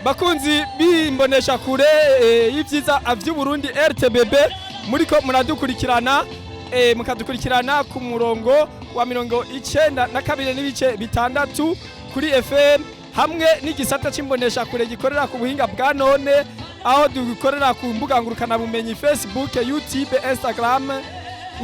bakunzi bimbonesha kure y'ivyiza vy'Uburundi RTBB muriko muradukurikirana mukadukurikirana ku murongo wa 92 n'ibice bitandatu kuri FM hamwe n'igisata c'imbonesha kure gikorera ku buhinga bwa none aho dukorera ku mbuga ngurukana bumenyi Facebook, YouTube, Instagram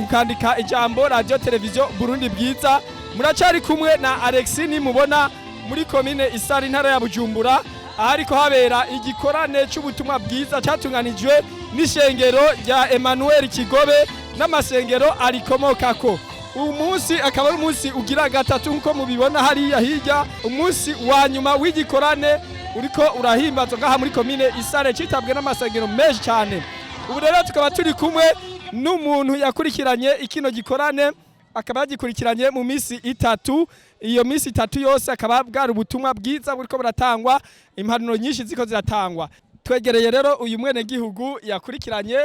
ukandika ijambo radio television Burundi bwiza. Muracari kumwe na Alexini mubona muri komine Isari ntara ya Bujumbura ahariko habera igikorane c'ubutumwa bwiza catunganijwe n'ishengero rya Emmanuel Kigobe n'amasengero arikomokako. Umunsi akaba ari umunsi ugira gatatu nko mubibona hariya hirya, umunsi wa nyuma w'igikorane uriko urahimbazwa ngaha muri komine Isare citabwe n'amasengero menshi cyane. Ubu rero tukaba turi kumwe n'umuntu yakurikiranye ikino gikorane, akaba yagikurikiranye mu misi itatu. Iyo misi itatu yose akaba bwari ubutumwa bwiza buriko buratangwa, impanuro nyinshi ziko ziratangwa. Twegereye rero uyu mwene gihugu yakurikiranye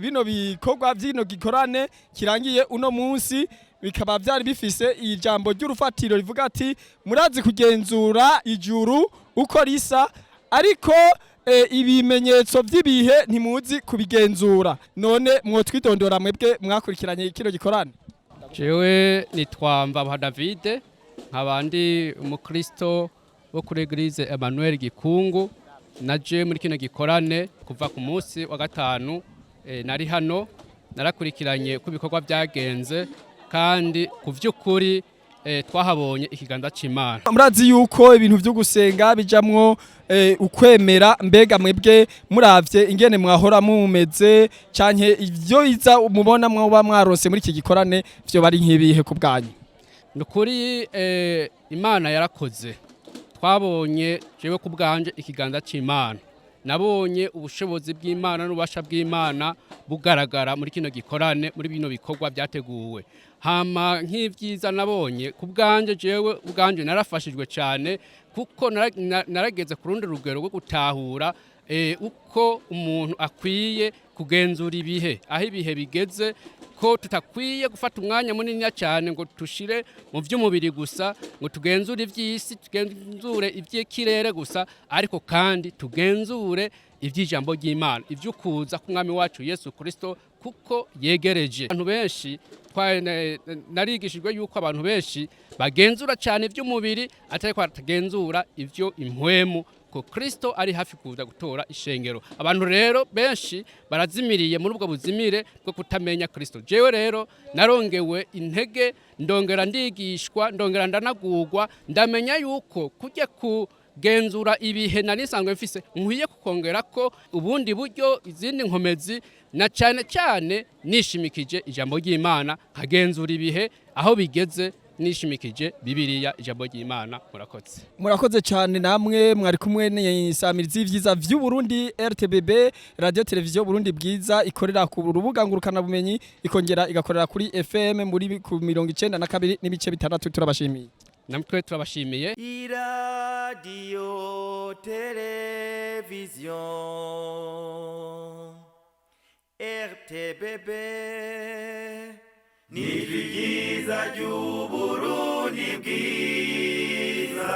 bino bikorwa by'ino gikorane kirangiye uno munsi, bikaba byari bifise ijambo ry'urufatiro rivuga ati murazi kugenzura ijuru uko risa ariko ibimenyetso by'ibihe ntimuzi kubigenzura. None mwotwidondora mwebwe mwakurikiranye kino gikorane? Jewe nitwamba David nkabandi umukristo wo kuri Eglise Emmanuel Gikungu, naje muri kino gikorane kuva ku munsi wa gatanu nari hano narakurikiranye ku bikorwa byagenze kandi ku vy'ukuri twahabonye ikiganza c'Imana. Murazi yuko ibintu byo gusenga bijamwo ukwemera, mbega mwebwe muravye ingene mwahora mumeze canke ivyo iza umubona mwoba mwarose muri iki gikorane vyo bari nk'ibihe ku bwanyu? Nukuri Imana yarakoze, twabonye jewe ku bwanje ikiganza c'Imana, nabonye ubushobozi bw'Imana n'ubasha bw'Imana bugaragara muri kino gikorane, muri bino bikorwa byateguwe. Hama nk'ivyiza nabonye ku bwanje jewe ubwanje narafashijwe cyane kuko narageze ku rundi rugero rwo gutahura uko umuntu akwiye kugenzura ibihe, aho ibihe bigeze, ko tutakwiye gufata umwanya munini cyane ngo tushire mu vy'umubiri gusa, ngo tugenzure ivy'isi, tugenzure ivy'ikirere gusa, ariko kandi tugenzure ivy'ijambo ry'Imana, ivy'ukuza k'umwami wacu Yesu Kristo kuko yegereje. Abantu benshi narigishijwe yuko abantu benshi bagenzura cyane ivy'umubiri atari ko batagenzura ivyo impwemu, ko Kristo ari hafi kuza gutora ishengero. Abantu rero benshi barazimiriye muri ubwo buzimire bwo kutamenya Kristo. Jewe rero narongewe intege, ndongera ndigishwa, ndongera ndanagurwa, ndamenya yuko kujye kugenzura ibihe nari nsanzwe mfise nkwiye kukongera ko ubundi buryo, izindi nkomezi, na cyane cyane nishimikije ijambo ry'Imana, kagenzura ibihe aho bigeze nishimikije Bibiliya ijambo ry'Imana. Murakoze cyane, namwe mwari kumwe n'isamirizi y'ivyiza vy'Uburundi RTBB, radio television Burundi bwiza, ikorera ku rubuga ngurukana bumenyi, ikongera igakorera kuri FM muri 92 n'ibice bitandatu. Turabashimiye. Namwe turabashimiye. Radio television RTBB n'ivyiza by'Uburundi bwiza.